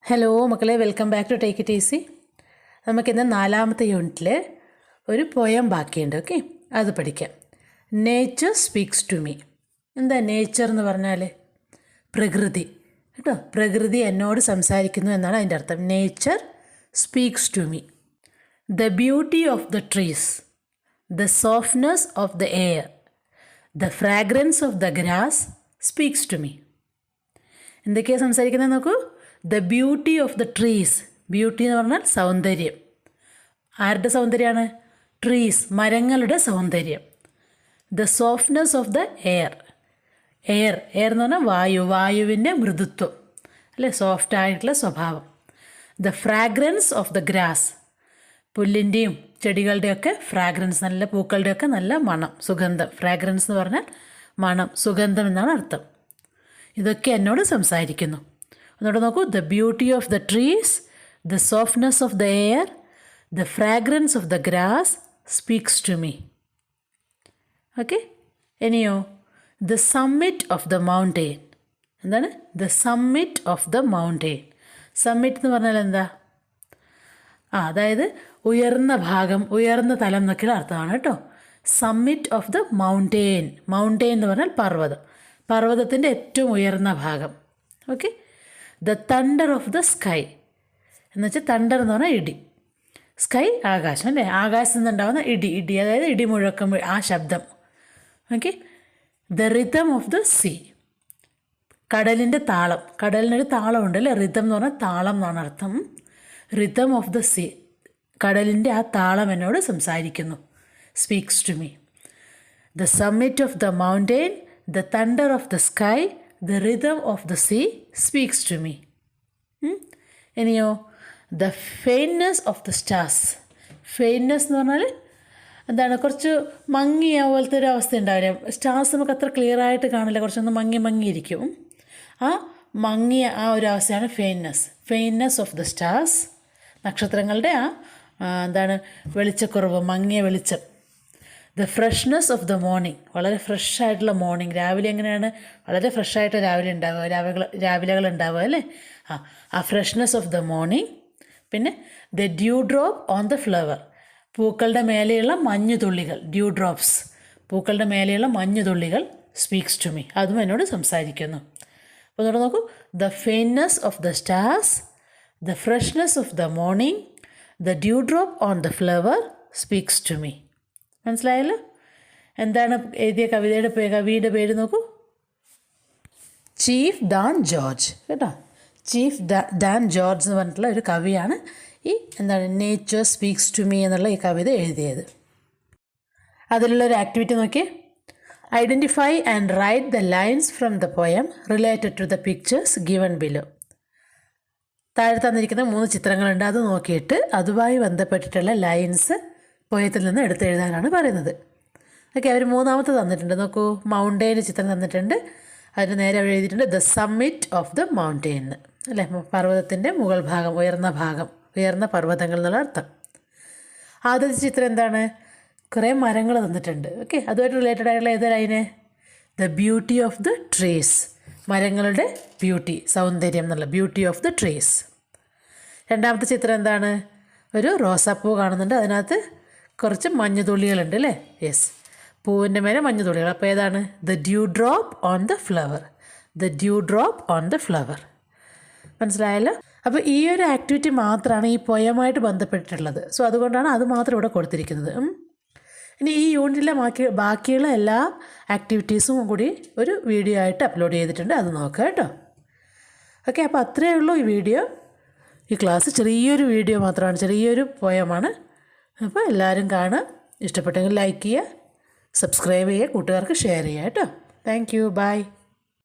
Hello മക്കളെ, welcome back to take it easy. നമുക്കിന്ന് 4ാമത്തെ യൂണിറ്റിൽ ഒരു പോയം ബാക്കിയുണ്ട്. ഓക്കെ, അത് പഠിക്കാം. Nature speaks to me. എന്താ നേച്ചർ എന്ന് പറഞ്ഞാൽ? പ്രകൃതി കേട്ടോ. പ്രകൃതി എന്നോട് സംസാരിക്കുന്നു എന്നാണ് അതിൻ്റെ അർത്ഥം. Nature speaks to me. The beauty of the trees, the softness of the air, the fragrance of the grass speaks to me. എന്തൊക്കെയാണ് സംസാരിക്കുന്നത് നോക്കൂ. The beauty of the trees. Beauty എന്ന് പറഞ്ഞാൽ സൗന്ദര്യം. ആരുടെ സൗന്ദര്യമാണ്? ട്രീസ്, മരങ്ങളുടെ സൗന്ദര്യം. The softness of the air. Air എന്ന് പറഞ്ഞാൽ വായുവിൻ്റെ മൃദുത്വം അല്ലേ, സോഫ്റ്റ് ആയിട്ടുള്ള സ്വഭാവം. The fragrance of the grass. പുല്ലിൻ്റെയും ചെടികളുടെയൊക്കെ ഫ്രാഗ്രൻസ്, നല്ല പൂക്കളുടെയൊക്കെ നല്ല മണം, സുഗന്ധം. ഫ്രാഗ്രൻസ് എന്ന് പറഞ്ഞാൽ മണം, സുഗന്ധം എന്നാണ് അർത്ഥം. ഇതൊക്കെ എന്നോട് സംസാരിക്കുന്നു. ഒന്നുകൂടെ നോക്കൂ. The beauty of the trees, the softness of the air, the fragrance of the grass speaks to me. Okay, ഇനിയോ the summit of the mountain. എന്താണ് the summit of the mountain? Summit എന്ന് പറഞ്ഞാൽ എന്താ? അതായത് ഉയർന്ന ഭാഗം, ഉയർന്ന തലം എന്നൊക്കെയുള്ള അർത്ഥമാണ് കേട്ടോ. Summit of the mountain. Mountain എന്ന് പറഞ്ഞാൽ പർവ്വതം, പർവ്വതത്തിൻ്റെ ഏറ്റവും ഉയർന്ന ഭാഗം. Okay. The thunder of the sky എന്ന് വെച്ചാൽ തണ്ടർ എന്ന് പറഞ്ഞാൽ ഇടി. സ്കൈ ആകാശം അല്ലേ, ആകാശത്ത് നിന്നുണ്ടാകുന്ന ഇടി, അതായത് ഇടി മുഴക്കം, ആ ശബ്ദം. Okay. The rhythm of the sea. കടലിൻ്റെ താളം. കടലിനൊരു താളമുണ്ട് അല്ലേ. റിതം എന്ന് പറഞ്ഞാൽ താളം എന്നാണ് അർത്ഥം. Rhythm of the sea. കടലിൻ്റെ ആ താളം എന്നോട് സംസാരിക്കുന്നു. Speaks to me. The summit of the mountain, the thunder of the sky, the rhythm of the sea speaks to me. ഇനിയോ the faintness of the stars. Faintness എന്ന് പറഞ്ഞാൽ എന്താണ്? കുറച്ച് മങ്ങിയ പോലത്തെ ഒരു അവസ്ഥ ഉണ്ടാവില്ല. സ്റ്റാർസ് നമുക്ക് അത്ര ക്ലിയർ ആയിട്ട് കാണില്ല, കുറച്ചൊന്ന് മങ്ങിയിരിക്കും. ആ മങ്ങിയ ആ ഒരു അവസ്ഥയാണ് ഫെയിൻനെസ്. ഫെയിൻനെസ് ഓഫ് ദ സ്റ്റാർസ്. നക്ഷത്രങ്ങളുടെ എന്താണ് വെളിച്ചക്കുറവ്, മങ്ങിയ വെളിച്ചം. The freshness of the morning. വളരെ ഫ്രഷ് ആയിട്ടുള്ള മോർണിംഗ്. രാവിലെ എങ്ങനെയാണ്? വളരെ ഫ്രഷായിട്ട് രാവിലെ ഉണ്ടാവുക, രാവിലകൾ ഉണ്ടാവുക അല്ലേ. ആ ഫ്രഷ്നെസ് ഓഫ് ദ മോർണിംഗ്. പിന്നെ the dew drop on the flower. പൂക്കളുടെ മേലെയുള്ള മഞ്ഞുതുള്ളികൾ. ഡ്യൂ ഡ്രോപ്സ്, പൂക്കളുടെ മേലെയുള്ള മഞ്ഞുതുള്ളികൾ സ്പീക്സ് ടു മീ. അതും എന്നോട് സംസാരിക്കുന്നു. അപ്പോൾ ഇവിടെ നോക്കൂ. The faintness of the stars, the freshness of the morning, the dew drop on the flower speaks to me. മനസ്സിലായല്ലോ? എന്താണ് എഴുതിയ കവിയുടെ പേര് നോക്കൂ. ചീഫ് ഡാൻ ജോർജ് കേട്ടോ. ചീഫ് ഡാൻ ജോർജ് എന്ന് പറഞ്ഞിട്ടുള്ള ഒരു കവിയാണ് ഈ നേച്ചർ സ്പീക്സ് ടു മീ എന്നുള്ള ഈ കവിത എഴുതിയത്. അതിലുള്ളൊരു ആക്ടിവിറ്റി നോക്കിയേ. Identify and write the lines from the poem related to the pictures given below. താഴെ തന്നിരിക്കുന്ന 3 ചിത്രങ്ങളുണ്ട്. അത് നോക്കിയിട്ട് അതുമായി ബന്ധപ്പെട്ടിട്ടുള്ള ലൈൻസ് പോയത്തിൽ നിന്ന് എടുത്തെഴുതാനാണ് പറയുന്നത്. ഓക്കെ, അവർ 3ാമത്തെ തന്നിട്ടുണ്ട്. നോക്കൂ. മൗണ്ടെയിൻ ചിത്രം തന്നിട്ടുണ്ട്. അതിന് നേരെ അവർ എഴുതിയിട്ടുണ്ട് the summit of the mountain അല്ലേ. പർവ്വതത്തിൻ്റെ മുകൾ ഭാഗം, ഉയർന്ന പർവ്വതങ്ങൾ എന്നുള്ള അർത്ഥം. ആദ്യത്തെ ചിത്രം എന്താണ്? കുറേ മരങ്ങൾ തന്നിട്ടുണ്ട്. ഓക്കെ, അതുമായിട്ട് റിലേറ്റഡ് ആയിട്ടുള്ള ഏത് line? The beauty of the trees. മരങ്ങളുടെ ബ്യൂട്ടി, സൗന്ദര്യം എന്നുള്ള ബ്യൂട്ടി ഓഫ് ദ ട്രീസ്. രണ്ടാമത്തെ ചിത്രം എന്താണ്? ഒരു റോസാപ്പൂ കാണുന്നുണ്ട്. അതിനകത്ത് കുറച്ച് മഞ്ഞുതുള്ളികളുണ്ട് അല്ലേ. യെസ്, പൂവിൻ്റെ മേലെ മഞ്ഞുതുള്ളികൾ. അപ്പോൾ ഏതാണ്? The dew drop on the flower. The dew drop on the flower. മനസ്സിലായല്ലോ? അപ്പോൾ ഈ ഒരു ആക്ടിവിറ്റി മാത്രമാണ് ഈ പോയമായിട്ട് ബന്ധപ്പെട്ടിട്ടുള്ളത്. സോ അതുകൊണ്ടാണ് അത് മാത്രം ഇവിടെ കൊടുത്തിരിക്കുന്നത്. ഇനി ഈ യൂണിറ്റിലെ ബാക്കിയുള്ള എല്ലാ ആക്ടിവിറ്റീസും കൂടി ഒരു വീഡിയോ ആയിട്ട് അപ്ലോഡ് ചെയ്തിട്ടുണ്ട്. അത് നോക്കുക കേട്ടോ. ഓക്കെ, അപ്പോൾ അത്രയേ ഉള്ളൂ ഈ വീഡിയോ. ഈ ക്ലാസ് ചെറിയൊരു വീഡിയോ മാത്രമാണ്, ചെറിയൊരു പോയമാണ്. അപ്പോൾ എല്ലാവരും കാണുക. ഇഷ്ടപ്പെട്ടെങ്കിൽ ലൈക്ക് ചെയ്യുക, സബ്സ്ക്രൈബ് ചെയ്യുക, കൂട്ടുകാർക്ക് ഷെയർ ചെയ്യുക കേട്ടോ. Thank you. ബൈ.